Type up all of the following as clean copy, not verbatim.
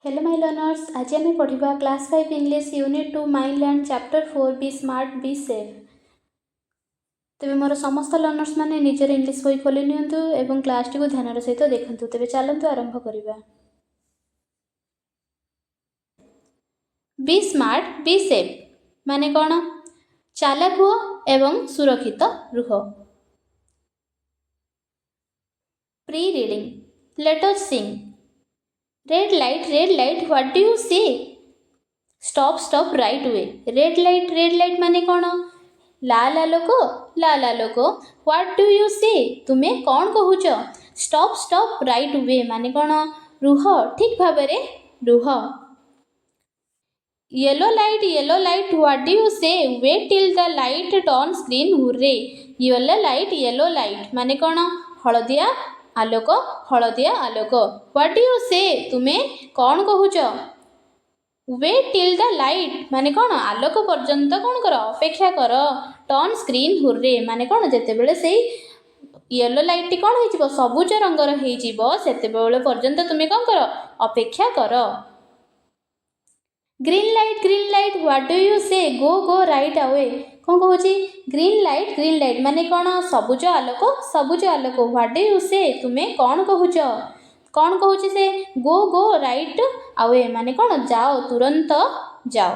Hello my learners, आज आम पढ़ा class 5 English unit 2 mind land chapter 4 be smart be safe. तेबे मोर समस्त लर्नर्स माने निजर इंग्लिश बही खोली नियंतु एवं क्लास टी को ध्यान सहित देखंतु। तेबे चलंतु आरंभ करिबा। बी स्मार्ट बी सेफ माने कोन? चालाक हुओ एवं सुरक्षित रुह। Pre reading, let us sing. red light, what do you say? stop right away। red light माने कौन? लाल आलोक what do you say? तुम्हें कौन कहूच? stop right away माने कौन? रुह, ठीक भाबरे रुह। yellow light what do you say? wait till the light turns green, hurray। yellow light माने कौन? हलदिया आलोक what do you say? तुम्हें कौन कहूच? wait till the light माने कौन? आलोक पर्यंत कौन कर? अपेक्षा कर। turn screen hurray माने कौन? जेतेबेले सेई येलो लाइट टी कौन हो सबुज रंगर हो सेतेबेले पर्यंत तुम्हें कौन कर? अपेक्षा कर। Green light what do you say? Go right away. कौन कहूँ? ग्रीन लाइट माने कौन? सबुज आलोक व्हाट डू यू से? तुम्हें कौन कहूच? कौन कहूँ से? गो राइट अवे माने कौन? जाओ, तुरंत जाओ।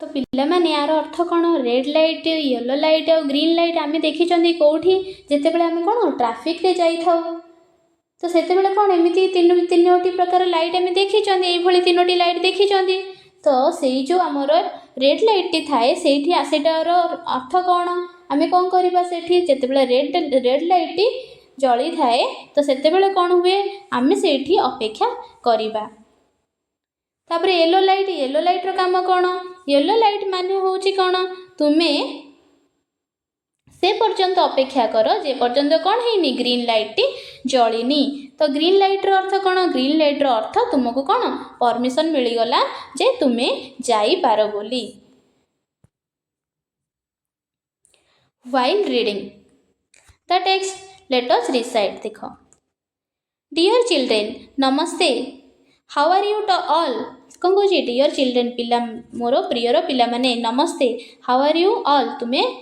तो पिला माने यार अर्थ कौन? रेड लाइट, येलो लाइट और ग्रीन लाइट आम देखी कौटी जितेबाला आम कौन ट्राफिक रे जाई थाउ। तो सेतेबेले कौन एमती तीनोटी प्रकार लाइट आम देखी तीनोटी लाइट देखी। तो से जो आमर रेड लाइट टी थाए सेटार अर्थ कौन? आम कौन करवा से जितेबाला रेड लाइट टी जली थाए तो सेतेबेले कौन हुए? आम से अपेक्षा करवा। तापर येलो लाइट रो काम कौन? येलो लाइट माने होची कौन? तुम्हें से पर्यंत अपेक्षा कर जे पर्यंत कौन है ग्रीन लाइट टी जलिनी। तो ग्रीन लाइट रो अर्थ कौन? ग्रीन लाइट रो अर्थ तुमको कौन परमिशन मिलगला जे तुम्हें जाई पार बोली। While reading the text, let us recite। देखो, डियर चिल्ड्रेन नमस्ते, हाउ आर यू ऑल? कौन कहूँ? डियर चिल्ड्रेन पिला मोर प्रियर पिला माने नमस्ते, हाउ आर यू ऑल? तुम्हें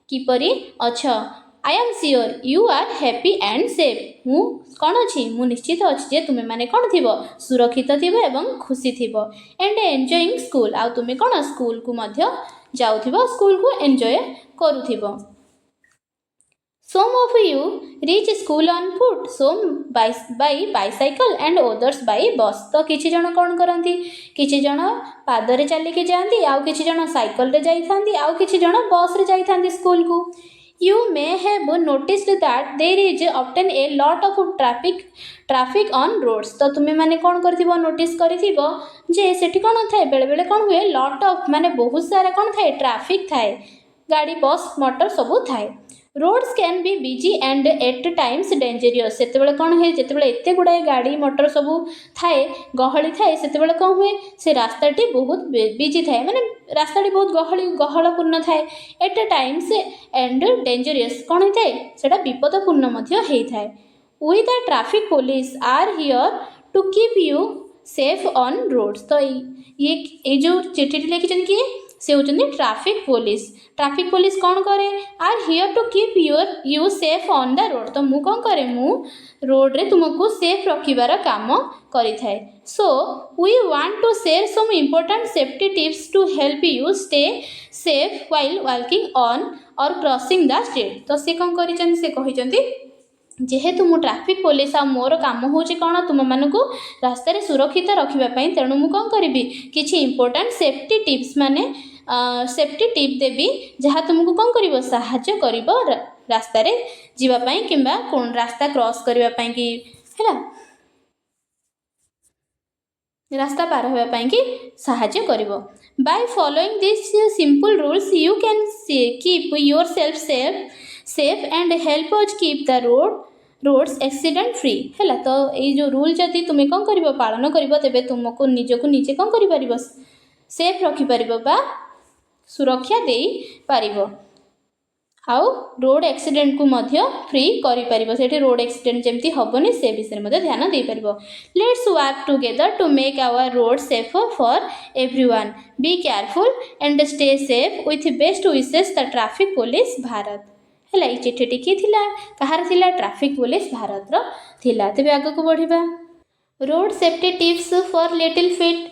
किपरि अछ? I am sure you are happy and safe. मु कौन अच्छी? मु निश्चित अच्छी जे तुम्हें माने कौन थी? सुरक्षित थी एवं खुशी थी। एंड एंजॉयिंग स्कूल, आ तुम्हें कौन स्कूल को मध्य जाउथिबो, स्कूल को enjoy करुथिबो। Some of you reach school on foot, some by bicycle and others by bus। तो किछि जण कौन करंती? किछि जण पादरे चलिके जांती, आउ किछि जण साइकल रे जाई थांती, आउ किछि जण बस रे जाई थांती स्कूल को। You may have noticed that there is often a lot of traffic on roads। तो तुम्हें माने कौन करथिबो? नोटिस करथिबो जे सेठी कौन थाए बेले बेले कौन हुए? लॉट ऑफ माने बहुत सारा कौन थाए? ट्रैफिक थाए, गाड़ी बस मोटर सबू थाए। Roads can be busy and at times dangerous. सेतेबेले कौन है? जेतेबेले एते गुड़ाए गाड़ी मोटर सबू थाए, गहली थाए, सेतेबेले कौन हुए? से रास्ताटी बहुत बिजी थाए, माने रास्ताटी बहुत गहलपूर्ण थाए। एट टाइम्स एंड डेंजरियस कौन होता है? सेटा विपदपूर्ण मध्य होता है। We the traffic police are here to keep you safe on roads. तो ये जो चिट्ठी लिखी किए से होचंदी ट्रैफिक पुलिस। ट्रैफिक पुलिस कौन करे? Are here to keep you safe on the road. तो मु कौन करे? मु रोड रे तुमको सेफ रखिबार काम करि थाए। So we want to share some important safety tips to help you stay safe while walking on or crossing the street. तो से कौन करिचंदी? से कहिचंदी जेहेतु मु ट्रैफिक पुलिस आ मोर काम होची कौन? तुम मानकु रास्ता रे सुरक्षित रखिबा तेणु मु कौन करिबि? किछि इंपोर्टेंट सेफ्टी टिप्स माने सेफ्टी टिप देवी जहाँ तुमको कौन करिवो? साहाय्य करिवो रास्ता रे जीवा पई किंबा कोन रास्ता क्रॉस करिवा पई कि हैला रास्ता पार होगा पाई कि साहाय्य करिवो। By following this simple rules you can keep yourself safe and help us keep the roads accident free. हैला तो ये जो रूल जदि तुम्हें कौन करिवो? पालन करिवो तेबे तुमको निजको निजे कौन करि परिवो? सेफ रखि परिवो बा सुरक्षा दे पारिबो। आउ रोड एक्सीडेंट को मध्य फ्री करि परिबो सेठी रोड एक्सीडेंट जेमती हबोनी से विषय मध्य ध्यान दे परिबो। Let's work together to make our road safer for everyone, be careful and stay safe with best wishes the traffic police Bharat. हैला ई चिठीटी कि थिला कहार थिला ट्रैफिक पुलिस भारत रो थिला। तेबे आगो को बढ़िबा। Road safety tips for little feet.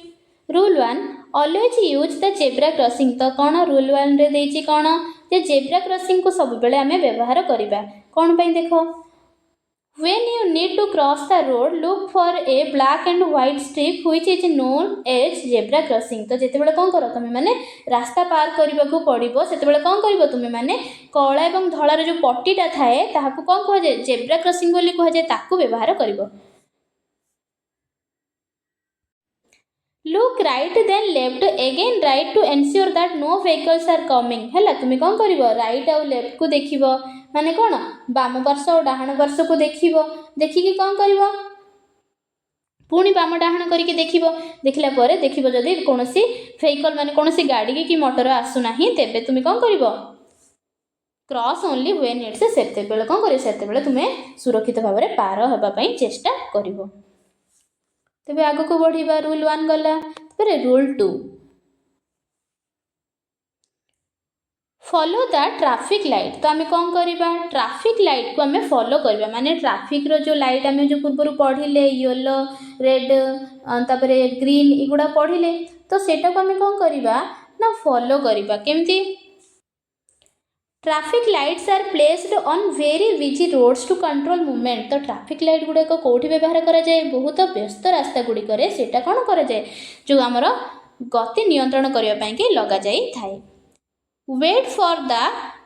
Rule 1 always use the zebra crossing. तो कौन रूल 1 रे देछि कौन जे जेब्रा क्रॉसिंग को सब बेले आमे व्यवहार करिबा कौन पई देखो। When you need to cross the road, look for a black and white strip which is known as zebra crossing। तो जेते बेले कोन करो तुमे माने रास्ता पार करबा को पड़िबो सेते बेले कोन करबो तुमे माने कळा एवं धळार जो पट्टीटा थाए ताहाकू कोन कहै जे जेब्रा क्रॉसिंग बोली कहै जे ताकू व्यवहार करिबो। Look right then left again right to ensure that no vehicles are coming। हैला तुमे कोन करिवो राइट आ लेफ्ट को देखिवो माने कोन बाम पार्श्व और डाहाण पार्श्व को देखिवो देखिकी कोन करिवो पुणी बाम डाहाण करिके देखिवो देखिला परे देखिवो जदी कोनोसी वेहिकल माने कोनोसी गाड़ी की मोटर आसु नाही तेबे तुमे कोन करिवो क्रॉस ओनली व्हेन इट्स सेते बेले कोन करिवो सेते बेले तुमे सुरक्षित भाव रे पार हेबा पई चेष्टा करिवो। तेबे आगो को बढ़िबा। रूल 1 गला तबे rule 2 follow the traffic light. तो आमे कोन करिबा ट्रैफिक लाइट को आमे फॉलो करिबा माने ट्रैफिक रो जो लाइट आमे जो पूर्व पढ़िले येलो रेड तबरे ग्रीन इगुडा पढ़िले तो सेटा को आमे कोन करिबा ना फॉलो करिबा केमती। Traffic lights are placed on very busy roads to control movement. तो ट्रैफिक लाइट गुड़ाक कौटी व्यवहार करा जाए बहुत व्यस्त रास्ता गुड़िक सेटा कौन करा जाए जो आमर गति नियंत्रण करने पई कि लगा जाई थाए। Wait for the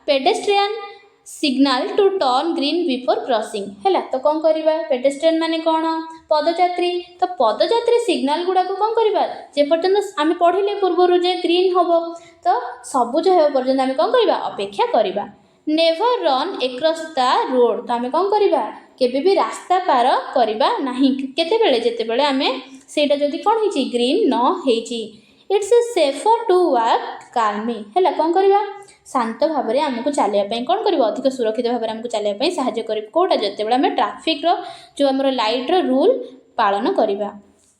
pedestrian signal to turn green before crossing. हैला तो कौन करिबा पेडेस्ट्रियन माने कौन पदयात्री। तो पदयात्री सिग्नल गुड़ा को कौन करिबा जे पर्यंत आमे पढ़िले पूर्व जे ग्रीन हबो तो सबुज हेबा पर्यंत आमे कौन करिबा अपेक्षा करिबा। Never run across the road. तो आमे कौन करिबा केबे भी रास्ता पार करिबा नाही केते बेले जेते बेले आमे सेटा जदी कौन हिची ग्रीन न हेची। It's safer to walk calmly. हैला कौन करिबा शांत भाव में आमको चलिया कौन कर अधिक सुरक्षित भाव में आमको चलिया साहाय्य कर कौटा जिते बड़े आम ट्रैफिक रो जो आम लाइट रो रूल पालन करवा।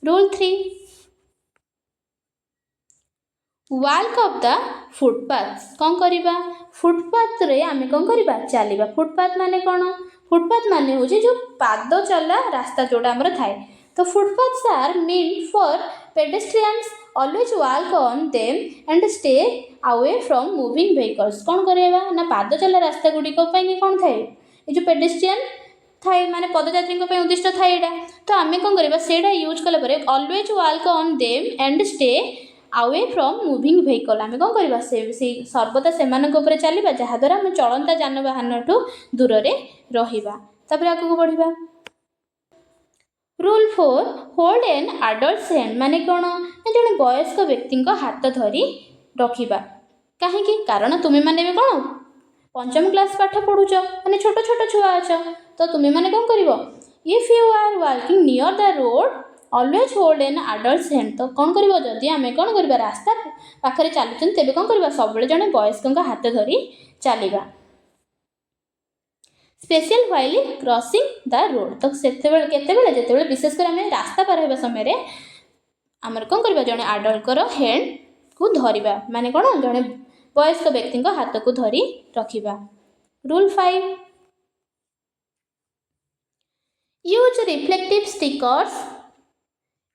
Rule 3 walk of the footpath. कौन करवा फुटपाथ रे आम कौन करवा चलवा। फुटपाथ माने कौन फुटपाथ माने हो जो पाद चला रास्ता जोड़ा आमर थाए। तो footpaths are mean for pedestrians always walk on them and stay away from moving vehicles. कौन करवा ना पाद चला रास्ता गुड़िक कौन थाए ये जो पेडेस्ट्रियन थाए माने पदयात्री उद्दिष्ट थाए एटा तो आम कौन करवा सेटा यूज कला always walk on them and stay away from moving vehicle. आम कौन करवा से सर्वदा से चलवा जहाद्वारा आम चलता जानवाहन ठू दूर रे रहिबा। तापर आगू बढ़िबा। Rule 4 hold an adult's hand माने कौन जड़े वयस्क व्यक्ति हाथ धरी रखिबा कहीं कारण तुम्हें माने भी कौन पंचम क्लास पाठ पढ़ुच माने छोट छोट छुआ अच तो तुम्हें माने कौन करिवो if you are walking near the road always hold an adult's hand. तो कौन करिवो जदि आमे कौन करबा रास्ता पाखरे चलुचन तेबे कौन करबा सब बेले जने वयस्क हाथ धरी चलिबा special while crossing the road. तो सेतेबेले केतेबेले जेतेबेले विशेषकर आम रास्ता पार होगा समय आमर कौन करबा जने आडल्टर हैंड को धरिबा माने कौन जने वयस्क व्यक्ति हाथ को धरी रखिबा। Rule 5 use reflective stickers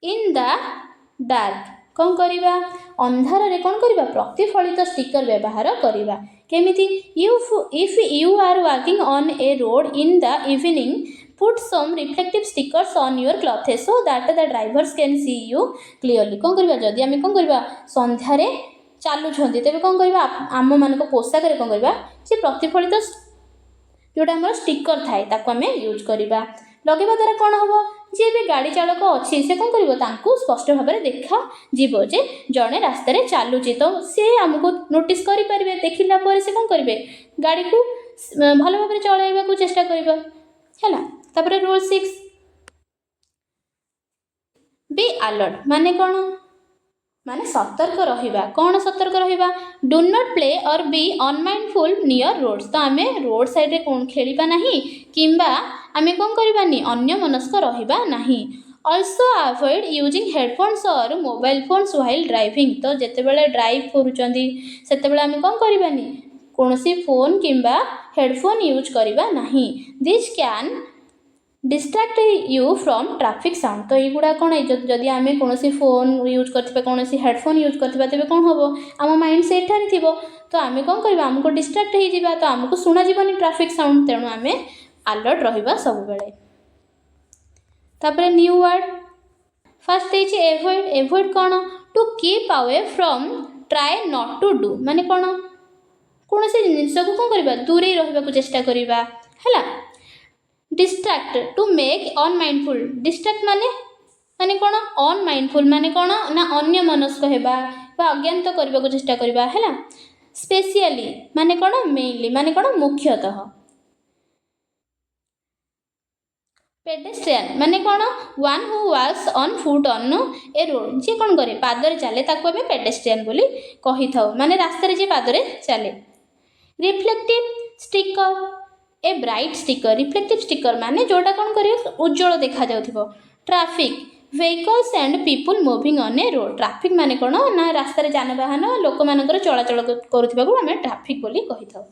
in the dark. कौन करवा अंधार रे कौन करवा प्रतिफलित स्टिकर व्यवहार करवा केमिति if you are walking on a road in the evening put some reflective stickers on your clothes so that the drivers can see you clearly. कौन करवा जदि आम कौन करवा संध्यारे चलुंट तेज कौन करवा आम मान पोशाक कौन करवा से प्रतिफलित जोटा आम स्टिकर थाए ताको आम यूज करवा लगेवा द्वारा कौन हम जी भी गाड़ी चालक अच्छी से कौन कर स्पष्ट भाव में देखा जीव जे जड़े रास्त चलुची तो सी आमको नोटिस करें देखला से कौन करेंगे गाड़ी को भल भाव में चलैवा चेष्टा करवा। रूल 6 बी अलर्ट माने कौन माने सतर्क रहिबा कौन सतर्क रहिबा डू नॉट प्ले और बी अनमाइंडफुल नियर रोड्स तो आमे रोड साइड रे कोन खेलिबा नाही किंबा आमे कोन करबानी अन्य मनस्क रहिबा नाही ऑल्सो अवॉइड यूजिंग हेडफोन्स और मोबाइल फोन्स व्हाइल ड्राइविंग तो जेते बेले ड्राइव करूचंदी सेते बेले आमे कोन करबानी कोनसी फोन किंबा हेडफोन यूज करबा नाही this can distract you from traffic sound तो युवा कौन जदि आम कौन फोन यूज करते कौन हेडफोन यूज करते तेज कौन हम आम माइंड सेठार थी तो आम कौन कर आमको डिस्ट्रैक्ट हो जावा तो आमको शुणा जीवन ट्रैफिक साउंड तेणु आम अलर्ट रहा सब बेले तापर new word first avoid avoid कौन to keep away from try not to do माने कौन कौन से जिनस को कौन करवा दूरे रहा चेष्टा करवा है distract to make unmindful distract माने माने कौन अनमाइंडफुल माने कौन ना अन्य मनस्क हेबा बा अज्ञात करबा को चेष्टा करबा हैला स्पेशली माने कौन मेनली माने कौन मुख्यतः पेडेस्ट्रियन माने कौन one who walks on foot on a road जे कौन करे पादरे चले ताको आमे पेडेस्ट्रियन बोली कहि थाउ माने रास्ता रे जे पादरे चले reflective sticker a bright sticker reflective sticker माने जोटा कौन करे उज्जवल देखा जाउथिबो traffic vehicles and people moving on a road traffic माने कौन ना रास्ता रे जानवाहन लोक मानकर चलाचल करूथिबा को आमे ट्रैफिक बोली कहि थाउ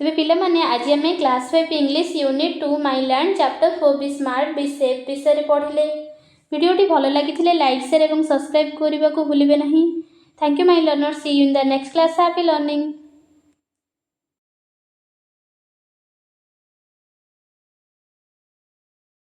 तेबे पिला माने आज आमे class 5 English unit 2 my land chapter 4 be smart be safe विषय रे पढ़िले वीडियोटी भलो लागिथिले लाइक शेयर एवं सब्सक्राइब करबा को भूलिबे नहीं thank you my learner see you in the next class happy learning.